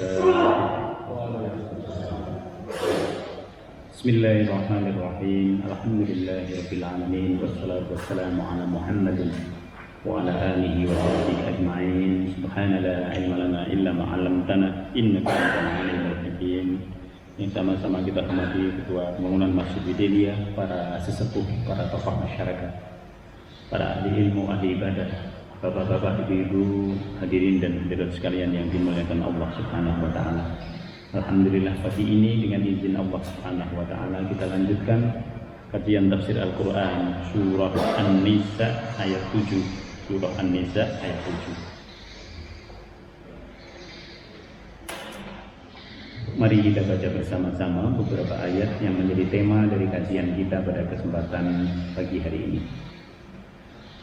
Bismillahirrahmanirrahim. Alhamdulillahirabbil alamin wassalatu wassalamu ala Muhammadin wa ala alihi wa sahbihi ajma'in. Subhana la ilma lana illa ma 'allamtana innaka antal alimul hakim. Yang sama-sama kita hormati Ketua Pembangunan Masjid Widelia, para sesepuh, para tokoh masyarakat, para ahli ilmu, ahli ibadah, bapak-bapak, ibu-ibu, hadirin dan hadirat sekalian yang dimuliakan Allah Subhanahu wa taala. Alhamdulillah, pagi ini dengan izin Allah Subhanahu wa taala kita lanjutkan kajian tafsir Al-Qur'an surah An-Nisa ayat 7. Surah An-Nisa ayat 7. Mari kita baca bersama-sama beberapa ayat yang menjadi tema dari kajian kita pada kesempatan pagi hari ini.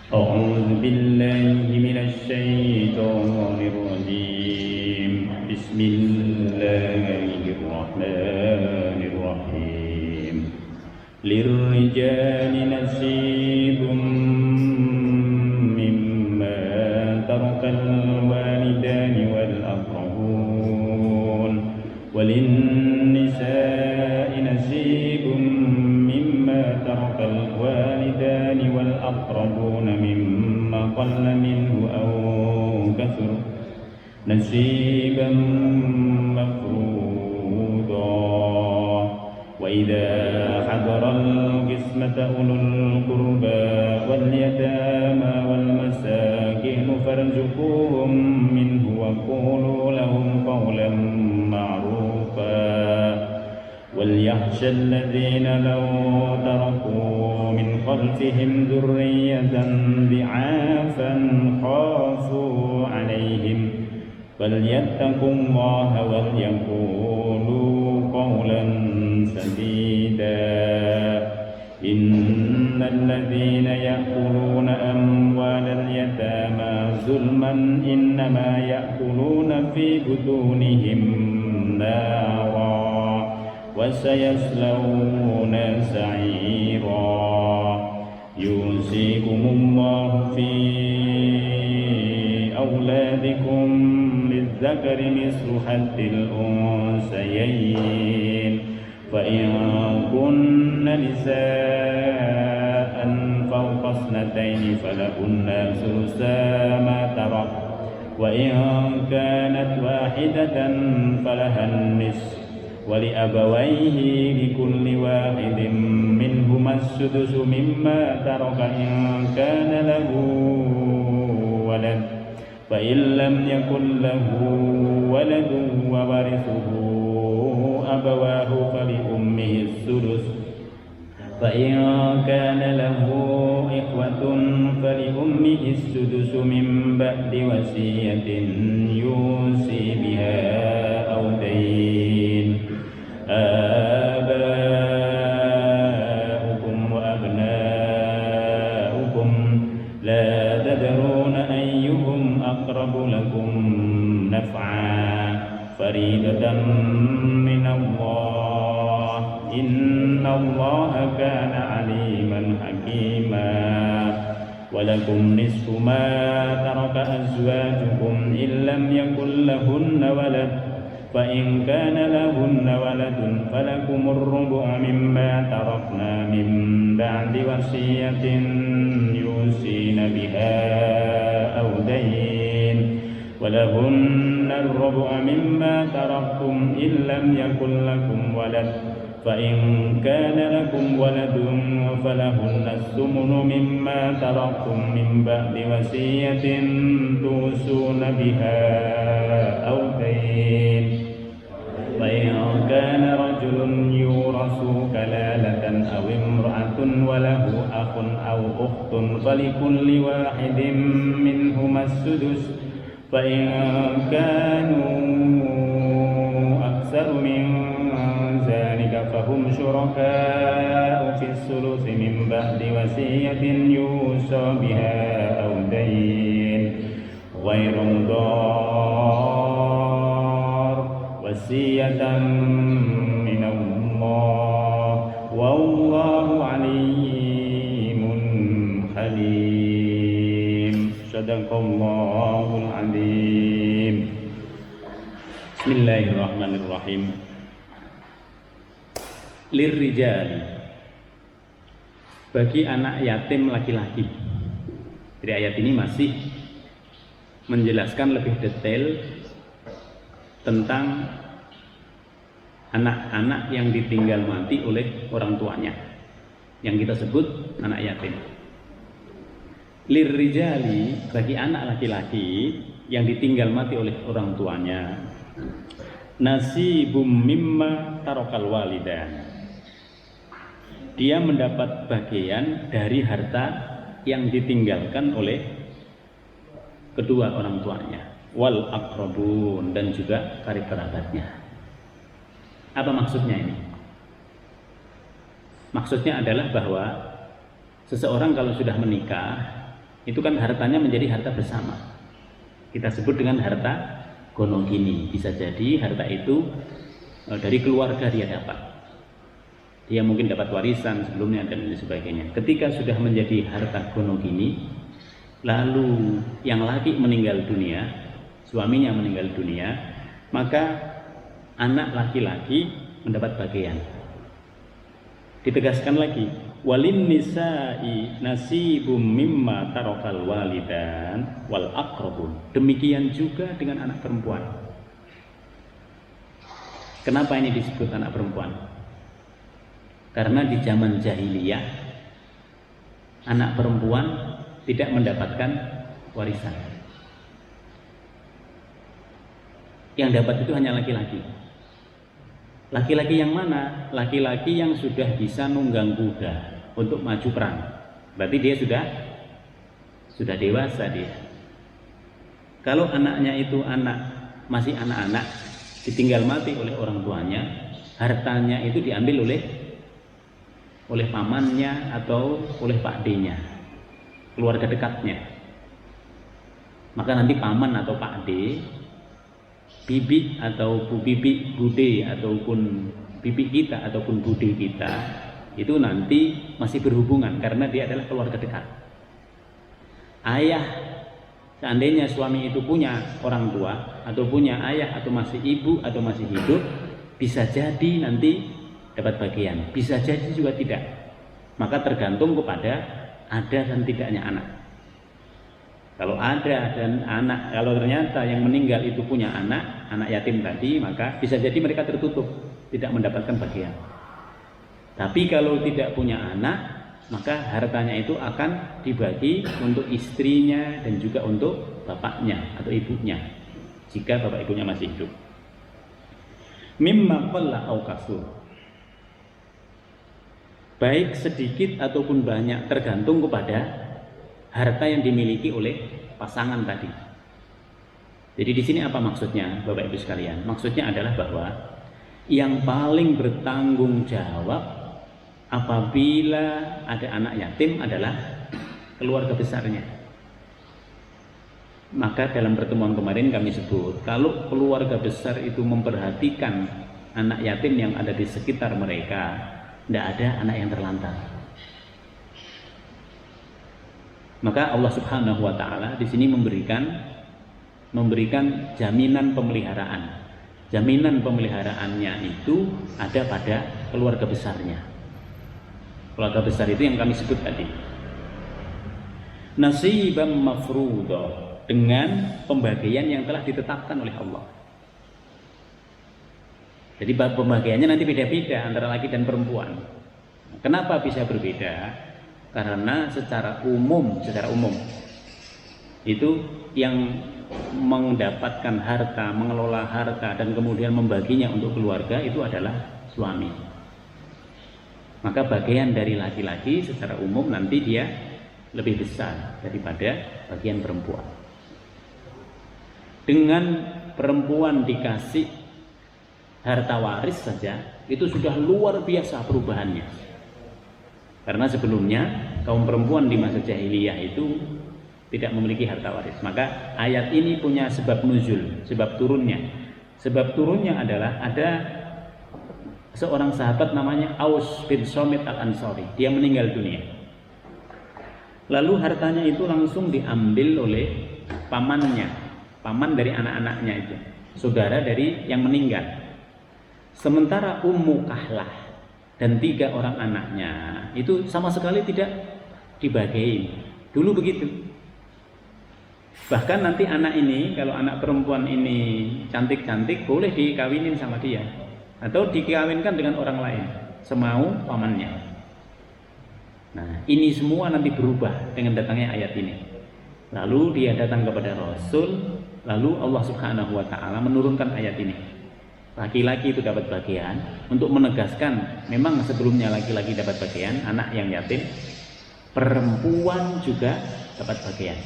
A'udzu billahi minasy syaithanir rajim. Bismillahirrahmanirrahim. Lirrijali nasibum mimma tarakal walidani wal aqrabun walinnisa'i nasibum mimma tarakal walidani wal aqrabun mimma qalla minhu aw kathura nasiban mafruḍa wa idza hadara al-qismata ulul qurba wal yatama wal masakin farzuquhum minhu wa qulu lahum qawlan ma'rufa wal yakhsha alladhina law taraku min khalfihim dhurriyyatan dhi'afan khafu 'alayhim falyattaqullaha wal yaqulu qawlan sadida. Innal ladzina ya'kuluna amwalal yatama zulman innama ya'kuluna fi butunihim nara wa sayaslawna sa'ira. Yusikumullahu fi أولادكم للذكر مثل حظ الأنثيين فإن كن نساء فوق اثنتين فلهن ثلثا ما ترك وإن كانت واحدة فلها النصف ولأبويه لكل واحد منهما السدس مما ترك إن كان له ولد فإن لم يكن له ولد وورثه أبواه فلأمه الثلث فإن كان له إخوة فلأمه السدس من بعد وصية يوصي بها أو دين. آباؤكم وأبناؤكم لا تدرون أيهم أقرب لكم نفعا فريضة من الله إن الله كان عليما حكيما. ولكم نصف ما ترك أزواجكم إن لم يكن لهن ولد فإن كان لهن ولد فلكم الربع مما تركنا من بعد وصية يوصين بها أو دين ولهن الربع مما تركتم إن لم يكن لكم ولد فإن كان لكم ولد فلهن الثمن مما تركتم من بعد وصية توصون بها أو دين. فإن كان رجل يورث كلالة أو امرأة وله أخ أو أخت فلكل واحد منهما السدس فإن كانوا أكثر من ذلك فهم شركاء في الثلث من بعد وصية يوصى بها أو دين غير مضار وصية من الله والله عليم حليم. Sadaqallahul Azim. Bismillahirrahmanirrahim. Lirrijali, bagi anak yatim laki-laki. Jadi ayat ini masih menjelaskan lebih detail tentang anak-anak yang ditinggal mati oleh orang tuanya, yang kita sebut anak yatim. Lirrijali, bagi anak laki-laki yang ditinggal mati oleh orang tuanya, nasibum mimma tarokal walidan, dia mendapat bagian dari harta yang ditinggalkan oleh kedua orang tuanya, wal aqrabun, dan juga karib kerabatnya. Apa maksudnya ini? Maksudnya adalah bahwa seseorang kalau sudah menikah, itu kan hartanya menjadi harta bersama. Kita sebut dengan harta gonogini. Bisa jadi harta itu dari keluarga dia dapat. Dia mungkin dapat warisan sebelumnya dan lain sebagainya. Ketika sudah menjadi harta gonogini, lalu yang laki meninggal dunia, suaminya meninggal dunia, maka anak laki-laki mendapat bagian. Ditegaskan lagi, walin nisa'i nasibum mimma tarokal walidan wal aqrabun. Demikian juga dengan anak perempuan. Kenapa ini disebut anak perempuan? Karena di zaman jahiliyah anak perempuan tidak mendapatkan warisan. Yang dapat itu hanya laki-laki. Laki-laki yang mana? Laki-laki yang sudah bisa nunggang kuda untuk maju perang. Berarti dia sudah dewasa dia. Kalau anaknya itu masih anak-anak, ditinggal mati oleh orang tuanya, hartanya itu diambil oleh pamannya atau oleh Pak D-nya, keluarga dekatnya. Maka nanti paman atau Pak D, bibi atau bu bibi, bude ataupun bibi kita ataupun bude kita, itu nanti masih berhubungan karena dia adalah keluarga dekat. Ayah, seandainya suami itu punya orang tua atau punya ayah atau masih ibu atau masih hidup, bisa jadi nanti dapat bagian, bisa jadi juga tidak. Maka tergantung kepada ada dan tidaknya anak. Kalau ada dan anak, kalau ternyata yang meninggal itu punya anak yatim tadi, maka bisa jadi mereka tertutup, tidak mendapatkan bagian. Tapi kalau tidak punya anak, maka hartanya itu akan dibagi untuk istrinya dan juga untuk bapaknya atau ibunya, jika bapak ibunya masih hidup. Mimma qalla au kasur, baik sedikit ataupun banyak, tergantung kepada harta yang dimiliki oleh pasangan tadi. Jadi di sini apa maksudnya, Bapak Ibu sekalian? Maksudnya adalah bahwa yang paling bertanggung jawab apabila ada anak yatim adalah keluarga besarnya. Maka dalam pertemuan kemarin kami sebut, kalau keluarga besar itu memperhatikan anak yatim yang ada di sekitar mereka, tidak ada anak yang terlantar. Maka Allah Subhanahu wa taala di sini memberikan jaminan pemeliharaan. Jaminan pemeliharaannya itu ada pada keluarga besarnya. Keluarga besar itu yang kami sebut tadi. Nasibam mafruḍa, dengan pembagian yang telah ditetapkan oleh Allah. Jadi pembagiannya nanti beda-beda antara laki dan perempuan. Kenapa bisa berbeda? Karena secara umum itu yang mendapatkan harta, mengelola harta dan kemudian membaginya untuk keluarga itu adalah suami. Maka bagian dari laki-laki secara umum nanti dia lebih besar daripada bagian perempuan. Dengan perempuan dikasih harta waris saja itu sudah luar biasa perubahannya. Karena sebelumnya kaum perempuan di masa jahiliyah itu tidak memiliki harta waris. Maka ayat ini punya sebab nuzul, sebab turunnya. Sebab turunnya adalah ada seorang sahabat namanya Aus bin Somit al-Ansari. Dia meninggal dunia. Lalu hartanya itu langsung diambil oleh pamannya, paman dari anak-anaknya itu. saudara dari yang meninggal. Sementara Ummu Kahlah dan 3 orang anaknya itu sama sekali tidak dibagiin. Dulu begitu. Bahkan nanti anak ini, kalau anak perempuan ini cantik-cantik, boleh dikawinin sama dia atau dikawinkan dengan orang lain semau pamannya. Nah, ini semua nanti berubah dengan datangnya ayat ini. Lalu dia datang kepada Rasul, lalu Allah Subhanahu wa taala menurunkan ayat ini. Laki-laki itu dapat bagian untuk menegaskan memang sebelumnya laki-laki dapat bagian, anak yang yatim, perempuan juga dapat bagian.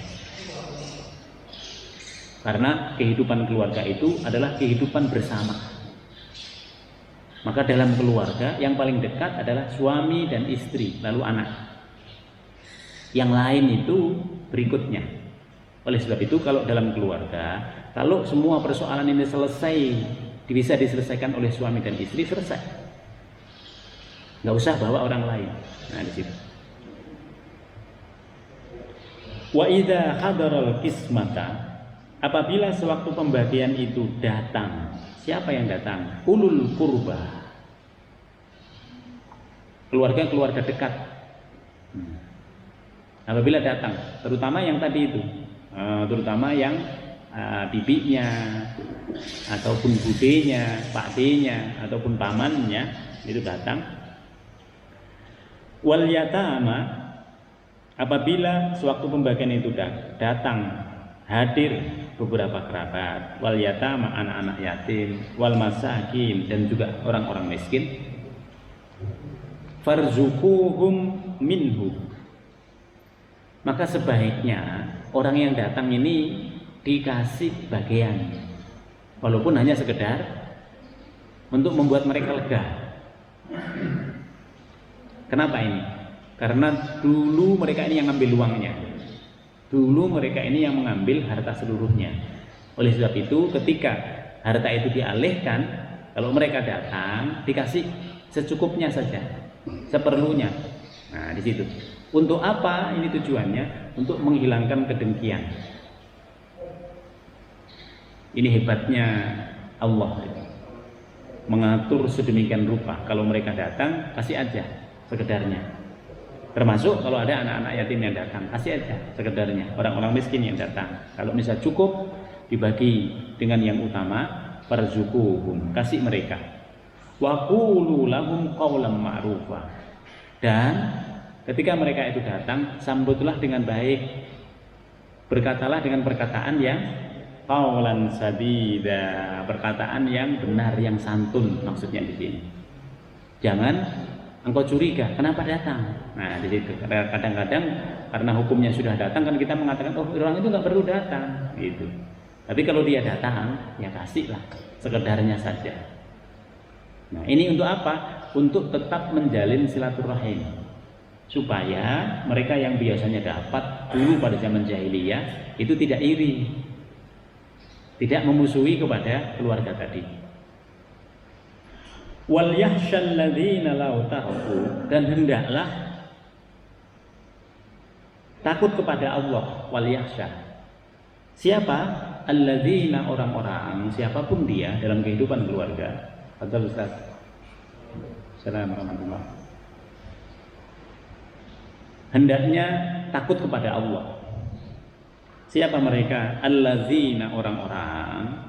Karena kehidupan keluarga itu adalah kehidupan bersama. Maka dalam keluarga yang paling dekat adalah suami dan istri, lalu anak. Yang lain itu berikutnya. Oleh sebab itu kalau dalam keluarga, kalau semua persoalan ini selesai, bisa diselesaikan oleh suami dan istri, selesai. Nggak usah bawa orang lain. Nah, di situ. Wa idza hadaral qismata, apabila sewaktu pembagian itu datang, siapa yang datang? Ulul qurba, keluarga-keluarga dekat. Apabila datang, terutama yang tadi itu, terutama yang bibinya, ataupun budenya, pakdenya, ataupun pamannya itu datang. Wal yatama, apabila sewaktu pembagian itu datang, hadir beberapa kerabat, wal yatama, anak-anak yatim, wal masakin, dan juga orang-orang miskin, farzuquhum minhu, maka sebaiknya orang yang datang ini dikasih bagian, walaupun hanya sekedar untuk membuat mereka lega. Kenapa ini? Karena dulu mereka ini yang ngambil uangnya, dulu mereka ini yang mengambil harta seluruhnya. Oleh sebab itu ketika harta itu dialihkan, kalau mereka datang dikasih secukupnya saja, seperlunya. Nah, di situ. Untuk apa ini tujuannya? Untuk menghilangkan kedengkian. Ini hebatnya Allah, mengatur sedemikian rupa. Kalau mereka datang, kasih aja sekedarnya. Termasuk kalau ada anak-anak yatim yang datang, kasih aja sekedarnya. Orang-orang miskin yang datang, kalau misalnya cukup, dibagi dengan yang utama, farzuquhum, kasih mereka. Wa qulu lahum qawlan ma'rufa, dan ketika mereka itu datang, sambutlah dengan baik, berkatalah dengan perkataan yang qaulan sadida, perkataan yang benar, yang santun, maksudnya di sini. Jangan engkau curiga, kenapa datang? Nah, di situ. Kadang-kadang karena hukumnya sudah datang kan kita mengatakan, oh orang itu nggak perlu datang, gitu. Tapi kalau dia datang, ya kasihlah sekedarnya saja. Nah, ini untuk apa? Untuk tetap menjalin silaturahim, supaya mereka yang biasanya dapat dulu pada zaman jahiliyah itu tidak iri, tidak memusuhi kepada keluarga tadi. Wal yakhshal ladzina law taraku, dan hendaklah takut kepada Allah. Wal yakhsha, siapa? Alladzina, orang-orang, siapapun dia dalam kehidupan keluarga. Fadhal Ustaz. Assalamualaikum warahmatullahi wabarakatuh. Hendaknya takut kepada Allah. Siapa mereka? Allazina, orang-orang,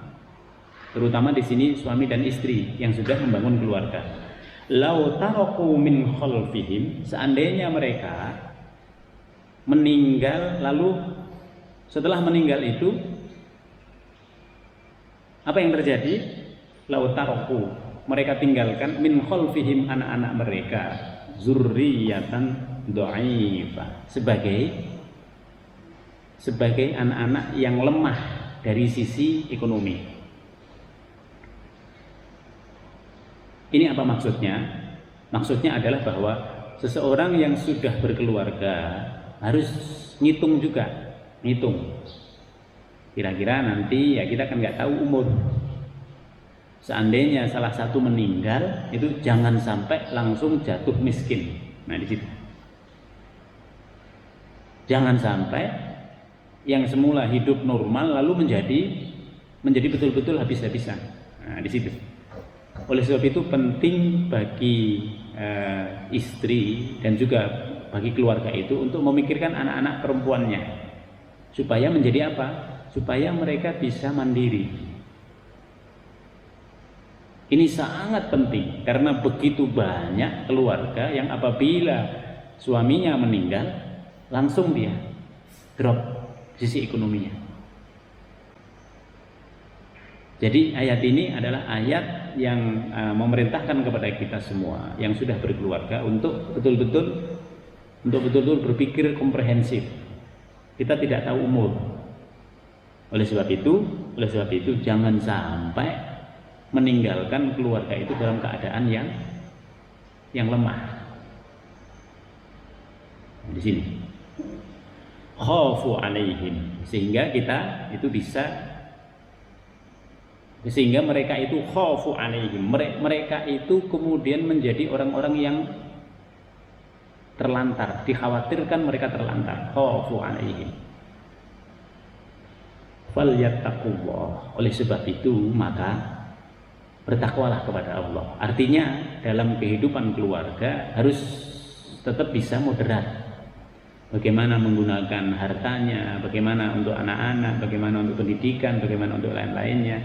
terutama di sini suami dan istri yang sudah membangun keluarga. Lau taraku min khalfihim, seandainya mereka meninggal, lalu setelah meninggal itu apa yang terjadi? Lau taraku, mereka tinggalkan min khalfihim, anak-anak mereka, zurriyatan dha'ifa, sebagai anak-anak yang lemah dari sisi ekonomi. Ini apa maksudnya? Maksudnya adalah bahwa seseorang yang sudah berkeluarga harus ngitung juga, ngitung. Kira-kira nanti ya kita kan nggak tahu umur. Seandainya salah satu meninggal, itu jangan sampai langsung jatuh miskin. Nah, di situ. Jangan sampai yang semula hidup normal lalu menjadi menjadi betul-betul habis-habisan. Nah, di situ. Oleh sebab itu penting bagi istri dan juga bagi keluarga itu untuk memikirkan anak-anak perempuannya supaya menjadi apa? Supaya mereka bisa mandiri. Ini sangat penting karena begitu banyak keluarga yang apabila suaminya meninggal langsung dia drop sisi ekonominya. Jadi ayat ini adalah ayat yang memerintahkan kepada kita semua yang sudah berkeluarga untuk betul-betul berpikir komprehensif. Kita tidak tahu umur. Oleh sebab itu jangan sampai meninggalkan keluarga itu dalam keadaan yang lemah. Di sini khafu alaihim, sehingga kita itu bisa, sehingga mereka itu khafu alaihim, mereka itu kemudian menjadi orang-orang yang terlantar, dikhawatirkan mereka terlantar. Khafu alaihim falyattaqullah. Oleh sebab itu maka bertakwalah kepada Allah. Artinya dalam kehidupan keluarga harus tetap bisa moderat. Bagaimana menggunakan hartanya, bagaimana untuk anak-anak, bagaimana untuk pendidikan, bagaimana untuk lain-lainnya,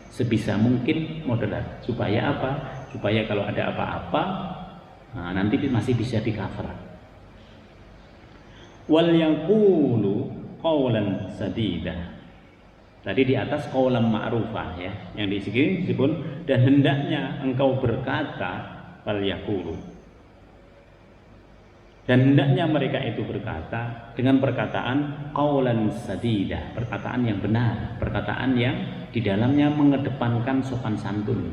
sebisa mungkin moderat. Supaya apa? Supaya kalau ada apa-apa, nanti masih bisa di-cover. Wal yaqulu qawlan sadida. Tadi di atas qaulan ma'rufah ya, yang di sini disebut dan hendaknya engkau berkata fal yaqulu. Dan hendaknya mereka itu berkata dengan perkataan qaulan sadida, perkataan yang benar, perkataan yang di dalamnya mengedepankan sopan santun.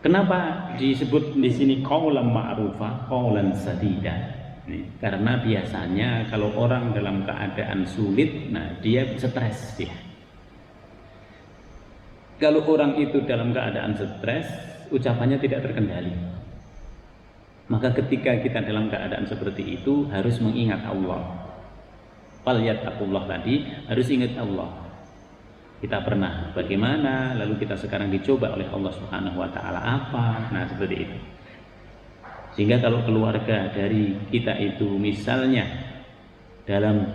Kenapa disebut di sini qaulan ma'rufah, qaulan sadida? Karena biasanya kalau orang dalam keadaan sulit, dia stres dia. Kalau orang itu dalam keadaan stres, ucapannya tidak terkendali. Maka ketika kita dalam keadaan seperti itu harus mengingat Allah. Falyattaqullah tadi harus ingat Allah. Kita pernah bagaimana, lalu kita sekarang dicoba oleh Allah Subhanahu wa taala apa? Nah, seperti itu. Sehingga kalau keluarga dari kita itu misalnya dalam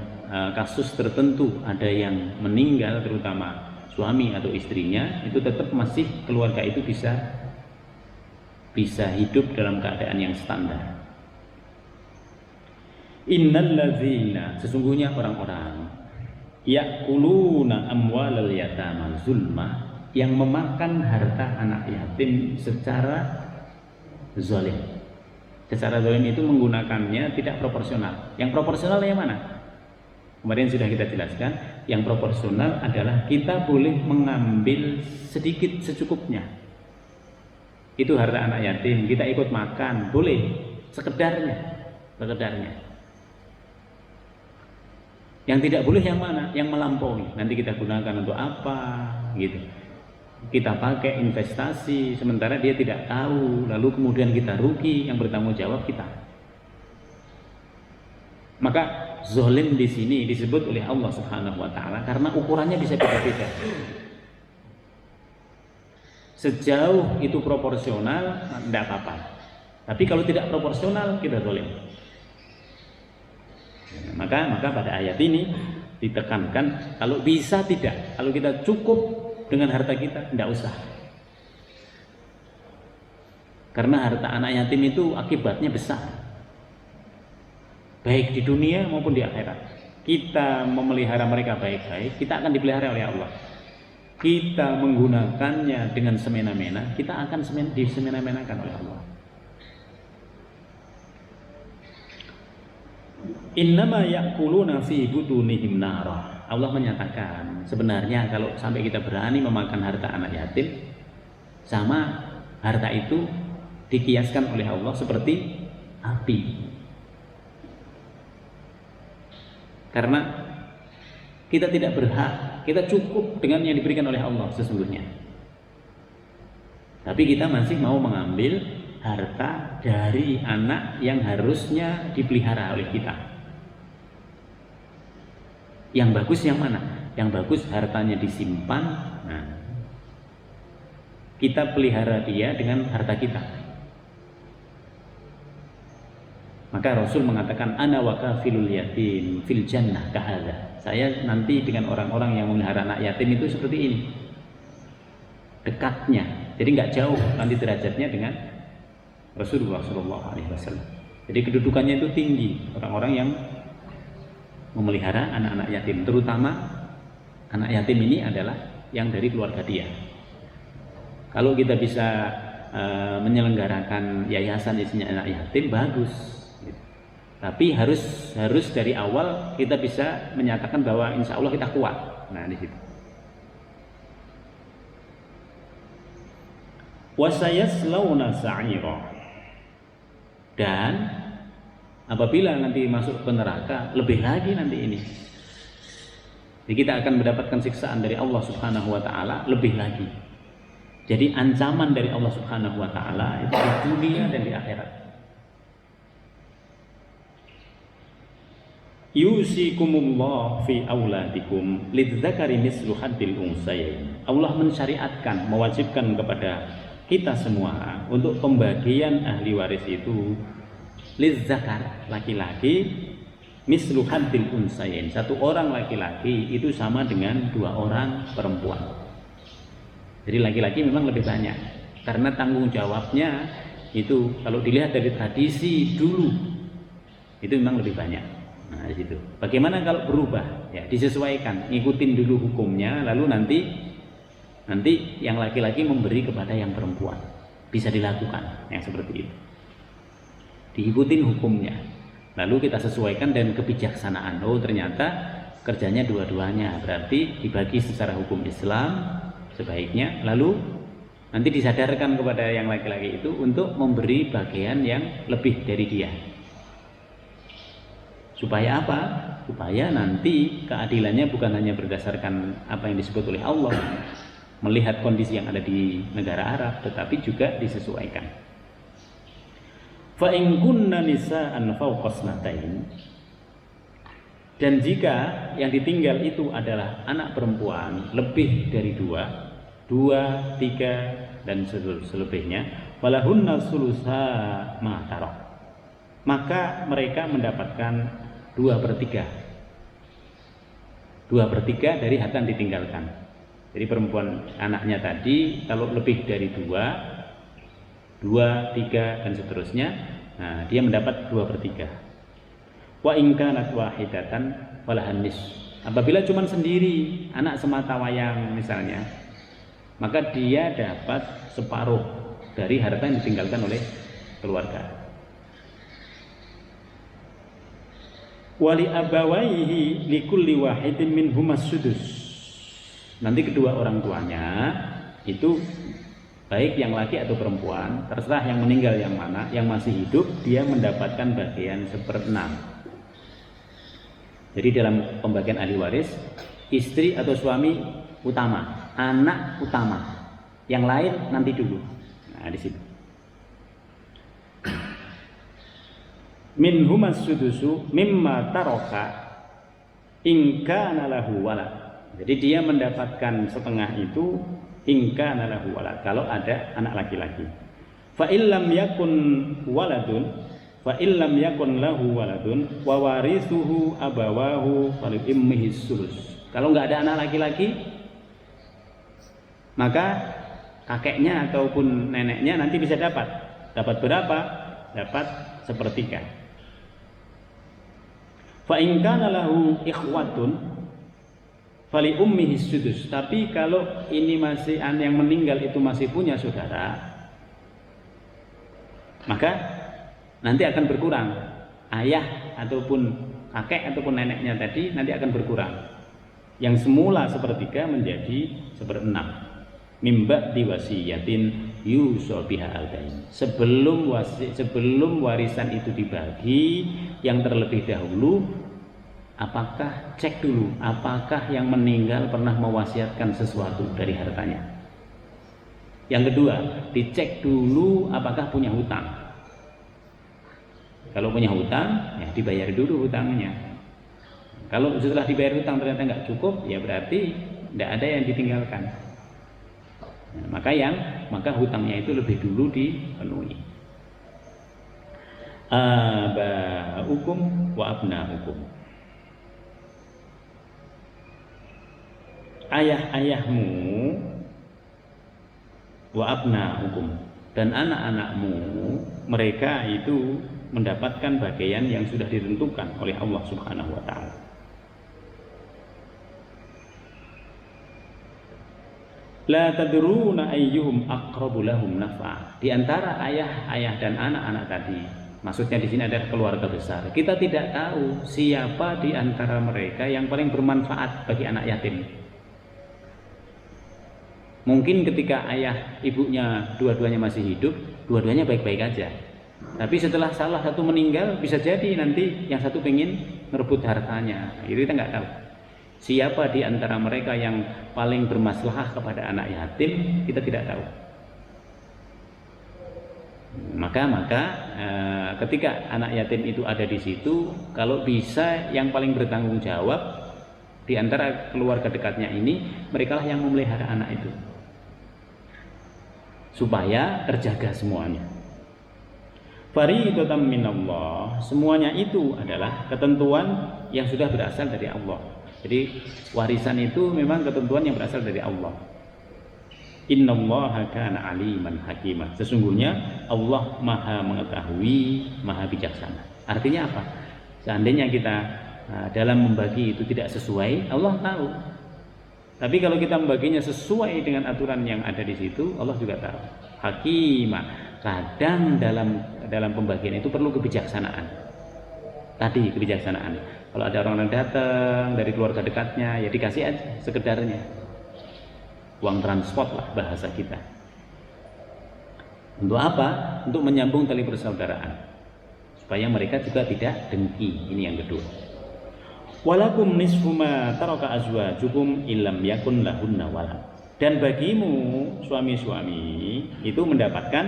kasus tertentu ada yang meninggal, terutama suami atau istrinya, itu tetap masih keluarga itu bisa hidup dalam keadaan yang standar. Innalladzina, sesungguhnya orang-orang ya'kuluna amwalal yatama zulma, yang memakan harta anak yatim secara zalim. Secara zalim itu menggunakannya tidak proporsional. Yang proporsional yang mana? Kemarin sudah kita jelaskan. Yang proporsional adalah kita boleh mengambil sedikit secukupnya. Itu harta anak yatim, kita ikut makan, boleh, sekedarnya. Yang tidak boleh yang mana? Yang melampaui. Nanti kita gunakan untuk apa? Gitu. Kita pakai investasi sementara dia tidak tahu, lalu kemudian kita rugi, yang bertanggung jawab kita. Maka zalim di sini disebut oleh Allah Subhanahu wa taala karena ukurannya bisa beda-beda. Sejauh itu proporsional tidak apa-apa. Tapi kalau tidak proporsional kita zalim. Maka pada ayat ini ditekankan kalau bisa tidak, kalau kita cukup dengan harta kita, tidak usah. Karena harta anak yatim itu akibatnya besar, baik di dunia maupun di akhirat. Kita memelihara mereka baik-baik, kita akan dipelihara oleh Allah. Kita menggunakannya dengan semena-mena, kita akan disemena-menakan oleh Allah. Innama ya'kuluna fi butunihim nara. Allah menyatakan sebenarnya kalau sampai kita berani memakan harta anak yatim, sama harta itu dikiaskan oleh Allah seperti api. Karena kita tidak berhak, kita cukup dengan yang diberikan oleh Allah sesungguhnya. Tapi kita masih mau mengambil harta dari anak yang harusnya dipelihara oleh kita. Yang bagus yang mana? yang bagus hartanya disimpan. Nah, kita pelihara dia dengan harta kita. Maka Rasul mengatakan ana wa kafilul yatim fil jannah kahadza. Saya nanti dengan orang-orang yang memelihara anak yatim itu seperti ini. Dekatnya. Jadi nggak jauh nanti derajatnya dengan Rasulullah SAW. Jadi kedudukannya itu tinggi orang-orang yang memelihara anak-anak yatim, terutama anak yatim ini adalah yang dari keluarga dia. Kalau kita bisa menyelenggarakan yayasan isinya anak yatim, bagus. Tapi harus dari awal kita bisa menyatakan bahwa insya Allah kita kuat. Nah, di situ. Wasayaslawna sa'ira. Dan apabila nanti masuk ke neraka, lebih lagi nanti ini. Jadi kita akan mendapatkan siksaan dari Allah Subhanahu wa taala lebih lagi. Jadi ancaman dari Allah Subhanahu wa taala itu di dunia dan di akhirat. Yusikumullah fi auladikum lidzakari mislu haddil unsayain. Allah mensyariatkan, mewajibkan kepada kita semua untuk pembagian ahli waris itu lidzakar, laki-laki, mislu haddil unsayain. Satu orang laki-laki itu sama dengan 2 orang perempuan. Jadi laki-laki memang lebih banyak karena tanggung jawabnya itu kalau dilihat dari tradisi dulu itu memang lebih banyak. Nah, di situ. Bagaimana kalau berubah? Ya, disesuaikan, ngikutin dulu hukumnya, lalu nanti yang laki-laki memberi kepada yang perempuan. Bisa dilakukan yang seperti itu. Diikutin hukumnya. Lalu kita sesuaikan dan kebijaksanaan. Oh, ternyata kerjanya dua-duanya. Berarti dibagi secara hukum Islam sebaiknya, lalu nanti disadarkan kepada yang laki-laki itu untuk memberi bagian yang lebih dari dia. Supaya apa? Supaya nanti keadilannya bukan hanya berdasarkan apa yang disebut oleh Allah, melihat kondisi yang ada di negara Arab, tetapi juga disesuaikan. Fa in kunna nisa'an fawqa snatain. Dan jika yang ditinggal itu adalah anak perempuan lebih dari 2, 3 dan selebihnya, walahunna sulusa ma tarak. Maka mereka mendapatkan 2/3 dari harta yang ditinggalkan. Jadi perempuan anaknya tadi kalau lebih dari 2, 3 dan seterusnya, nah dia mendapat 2/3. Wa in kanat wahidatan falahan nis. Apabila cuma sendiri, anak semata wayang misalnya, maka dia dapat separuh dari harta yang ditinggalkan oleh keluarga. Wali abawaihi likulli wahidin minhumas sudus. Nanti kedua orang tuanya itu baik yang laki atau perempuan, terserah yang meninggal yang mana, yang masih hidup dia mendapatkan bagian 1/6. Jadi dalam pembagian ahli waris, istri atau suami utama, anak utama, yang lain nanti dulu. Nah, di situ. Minhumas sudusu mimma taroka ingka nalahu walad. Jadi dia mendapatkan setengah itu ingka nalahu walad kalau ada anak laki-laki. Fa illam yakun waladun, fa illam yakun lahu waladun wa warisuhu abawahu falil immihi sulus. Kalau nggak ada anak laki-laki, maka kakeknya ataupun neneknya nanti bisa dapat. Dapat berapa? Dapat 1/3. Fa in kana lahu ikhwatun fali ummihi sudus. Tapi kalau ini masih yang meninggal itu masih punya saudara, maka nanti akan berkurang. Ayah ataupun kakek ataupun neneknya tadi nanti akan berkurang. Yang semula 1/3 menjadi 1/6. Mimba diwasiyatin yuso biha aldain. Sebelum warisan itu dibagi, yang terlebih dahulu apakah cek dulu apakah yang meninggal pernah mewasiatkan sesuatu dari hartanya. Yang kedua, dicek dulu apakah punya hutang. Kalau punya hutang, ya dibayar dulu hutangnya. Kalau setelah dibayar hutang ternyata nggak cukup, ya berarti tidak ada yang ditinggalkan. Nah, maka hutangnya itu lebih dulu dipenuhi. Aba'ukum wa abna'ukum. Ayah-ayahmu wa abna'ukum, dan anak-anakmu, mereka itu mendapatkan bagian yang sudah ditentukan oleh Allah Subhanahu wa taala. La tadruna ayyuhum aqrabu lahum naf'a. Di antara ayah dan anak-anak tadi, maksudnya di sini adalah keluarga besar. Kita tidak tahu siapa di antara mereka yang paling bermanfaat bagi anak yatim. Mungkin ketika ayah ibunya dua-duanya masih hidup, dua-duanya baik-baik aja. Tapi setelah salah satu meninggal, bisa jadi nanti yang satu pengen merebut hartanya. Itu kita nggak tahu. Siapa di antara mereka yang paling bermaslahah kepada anak yatim, kita tidak tahu. Maka ketika anak yatim itu ada di situ, kalau bisa yang paling bertanggung jawab di antara keluarga dekatnya ini, merekalah yang memelihara anak itu, supaya terjaga semuanya. Fariidatan minallah, semuanya itu adalah ketentuan yang sudah berasal dari Allah. Jadi warisan itu memang ketentuan yang berasal dari Allah. Innallaha kana aliman hakimah. Sesungguhnya Allah Maha mengetahui, Maha bijaksana. Artinya apa? Seandainya kita dalam membagi itu tidak sesuai, Allah tahu. Tapi kalau kita membaginya sesuai dengan aturan yang ada di situ, Allah juga tahu. Hakimah. Kadang dalam pembagian itu perlu kebijaksanaan. Tadi kebijaksanaan. Kalau ada orang yang datang dari keluarga dekatnya, ya dikasih aja sekedarnya. Uang transport lah bahasa kita. Untuk apa? Untuk menyambung tali persaudaraan, supaya mereka juga tidak dengki. Ini yang kedua. Walakum nisfu ma taraka azwajukum illam yakun lahunna walad. Dan bagimu suami-suami itu mendapatkan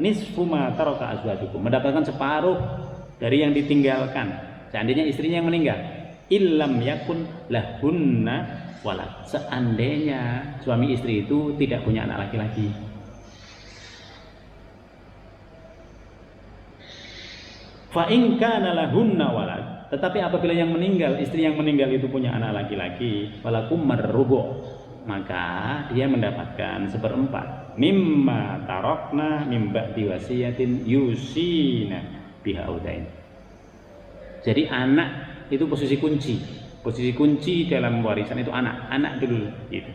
nisfu ma taraka azwajukum, mendapatkan separuh dari yang ditinggalkan. Seandainya istrinya yang meninggal, illam yakun lahunna walad. Seandainya suami istri itu tidak punya anak laki-laki. Fa in kana lahunna walad, tetapi apabila yang meninggal, istri yang meninggal itu punya anak laki-laki, walakum marrubu, maka dia mendapatkan seperempat mimma tarakna mim ba'di wasiyatin yusina biha audain. Jadi anak itu posisi kunci dalam warisan itu anak dulu gitu.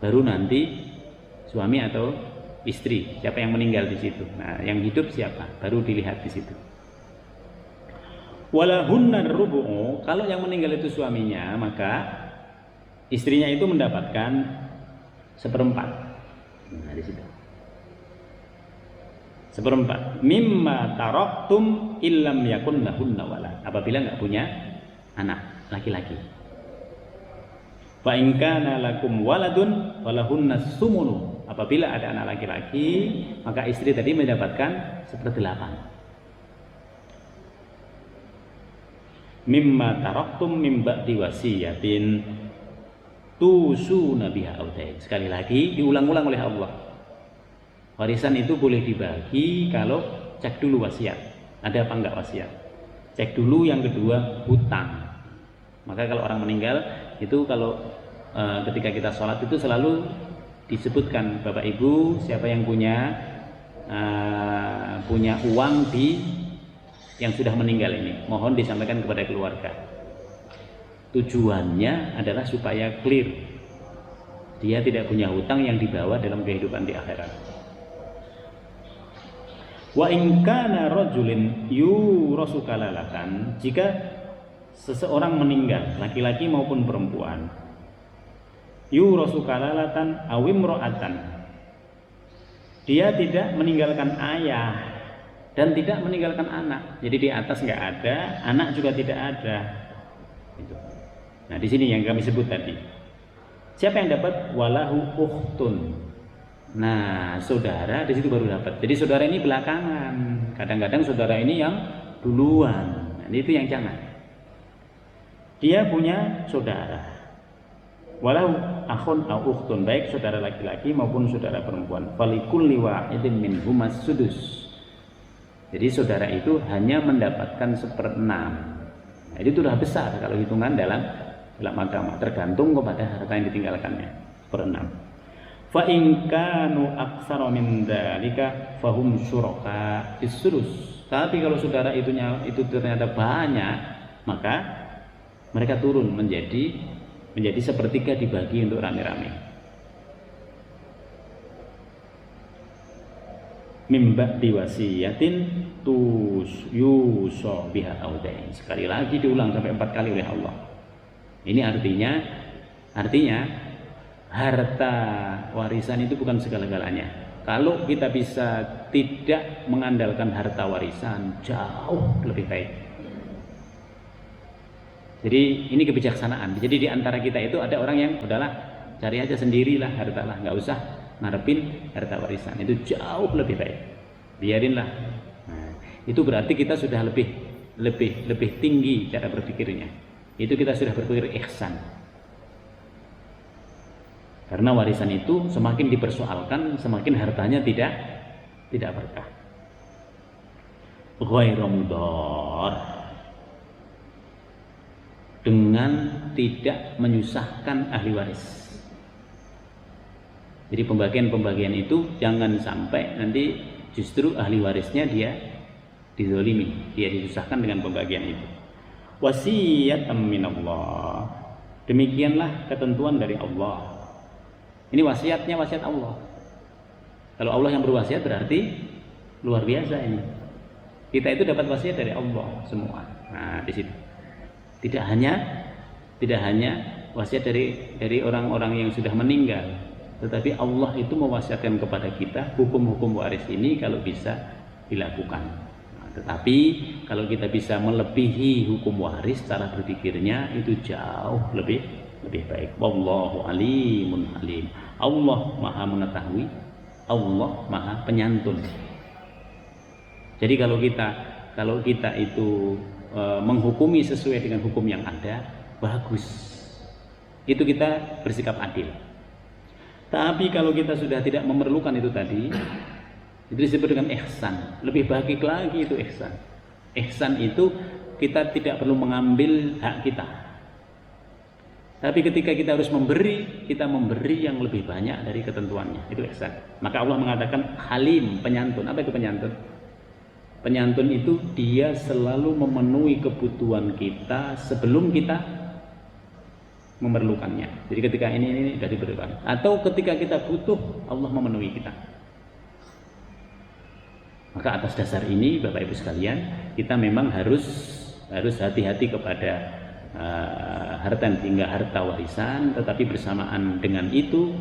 Baru nanti suami atau istri, siapa yang meninggal di situ. Nah, yang hidup siapa? Baru dilihat di situ. Walahunna rubu'u, kalau yang meninggal itu suaminya, maka istrinya itu mendapatkan seperempat. Nah, di situ. Seperempat mimma taraktum illam yakun lahunna walad, apabila enggak punya anak laki-laki. Fa in kana lakum waladun falahunna sumunu, apabila ada anak laki-laki maka istri tadi mendapatkan 1/8 mimma taraktum mim ba'di wasiyatin tusuna biha audain. Sekali lagi diulang-ulang oleh Allah. Warisan itu boleh dibagi kalau cek dulu wasiat, ada apa enggak wasiat. Cek dulu yang kedua hutang. Maka kalau orang meninggal itu kalau ketika kita sholat itu selalu disebutkan Bapak Ibu siapa yang punya uang di yang sudah meninggal ini, mohon disampaikan kepada keluarga. Tujuannya adalah supaya clear, dia tidak punya hutang yang dibawa dalam kehidupan di akhirat. Wa in kana rajulin yurasu kalalatan, jika seseorang meninggal, laki-laki maupun perempuan, yurasu kalalatan awimro'atan, dia tidak meninggalkan ayah dan tidak meninggalkan anak. Jadi di atas nggak ada, anak juga tidak ada. Nah di sini yang kami sebut tadi. Siapa yang dapat? Walahu ukhtun. Nah, saudara di situ baru dapat. Jadi saudara ini belakangan. Kadang-kadang saudara ini yang duluan. Nah, itu yang jangan. dia punya saudara, walau akhun au ukhtun, baik saudara laki-laki maupun saudara perempuan, falikulli wahidin minhumas sudus. Jadi saudara itu hanya mendapatkan 1/6. Nah, itu sudah besar kalau hitungan dalam agama, tergantung kepada harta yang ditinggalkannya, 1/6. Fa in kanu aktsara min dzalika fahum syuraka fis-sulus. Tapi kalau saudara itu ternyata banyak, maka mereka turun menjadi sepertiga, dibagi untuk rame-rame. Mimba diwasiyatin yuso biha audain. Sekali lagi diulang sampai 4 kali oleh Allah. Ini artinya harta warisan itu bukan segala-galanya. Kalau kita bisa tidak mengandalkan harta warisan, jauh lebih baik. Jadi ini kebijaksanaan. Jadi di antara kita itu ada orang yang udahlah cari aja sendirilah harta lah, nggak usah ngarepin harta warisan, itu jauh lebih baik. Biarinlah. Nah, itu berarti kita sudah lebih tinggi cara berpikirnya. Itu kita sudah berpikir ihsan. Karena warisan itu semakin dipersoalkan, semakin hartanya tidak berkah. Ghairu mudar, dengan tidak menyusahkan ahli waris. Jadi pembagian itu jangan sampai nanti justru ahli warisnya dia dizalimi, dia disusahkan dengan pembagian itu. Wasiyatan minallah, demikianlah ketentuan dari Allah. Ini wasiat Allah. Kalau Allah yang berwasiat berarti luar biasa ini. Kita itu dapat wasiat dari Allah semua. Nah, di situ. Tidak hanya wasiat dari orang-orang yang sudah meninggal, tetapi Allah itu mewasiatkan kepada kita hukum-hukum waris ini kalau bisa dilakukan. Nah, tetapi kalau kita bisa melebihi hukum waris, cara berpikirnya itu jauh lebih baik. Wallahu alimun alim. Allah Maha mengetahui, Allah Maha penyantun. Jadi kalau kita itu menghukumi sesuai dengan hukum yang ada, bagus. Itu kita bersikap adil. Tapi kalau kita sudah tidak memerlukan itu tadi, itu disebut dengan ihsan. Lebih baik lagi itu ihsan. Ihsan itu kita tidak perlu mengambil hak kita. Tapi ketika kita harus memberi, kita memberi yang lebih banyak dari ketentuannya. Itu ihsan. Maka Allah mengatakan halim, penyantun. Apa itu penyantun? Penyantun itu dia selalu memenuhi kebutuhan kita sebelum kita memerlukannya. Jadi ketika ini sudah diberikan, atau ketika kita butuh, Allah memenuhi kita. Maka atas dasar ini Bapak Ibu sekalian, kita memang harus hati-hati kepada harta yang tinggal, harta warisan. Tetapi bersamaan dengan itu,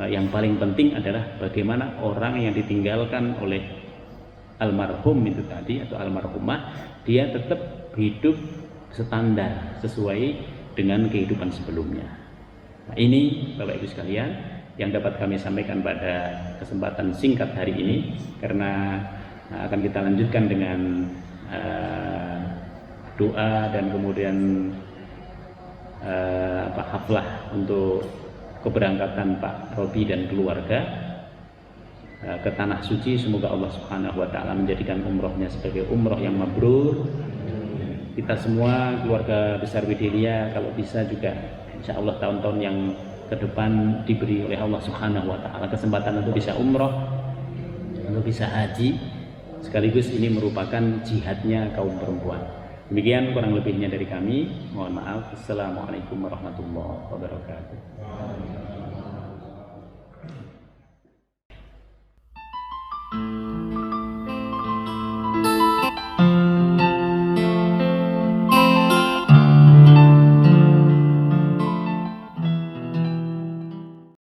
yang paling penting adalah bagaimana orang yang ditinggalkan oleh almarhum itu tadi atau almarhumah, dia tetap hidup standar sesuai dengan kehidupan sebelumnya. Nah, ini Bapak Ibu sekalian yang dapat kami sampaikan pada kesempatan singkat hari ini, karena akan kita lanjutkan dengan doa dan kemudian haflah untuk keberangkatan Pak Robi dan keluarga ke tanah suci. Semoga Allah Subhanahu wa taala menjadikan umrohnya sebagai umroh yang mabrur. Kita semua keluarga besar Widilia kalau bisa juga insya Allah tahun-tahun yang ke depan diberi oleh Allah Subhanahu wa taala kesempatan untuk bisa umroh, untuk bisa haji, sekaligus ini merupakan jihadnya kaum perempuan. Demikian kurang lebihnya dari kami. Mohon maaf. Assalamualaikum warahmatullahi wabarakatuh.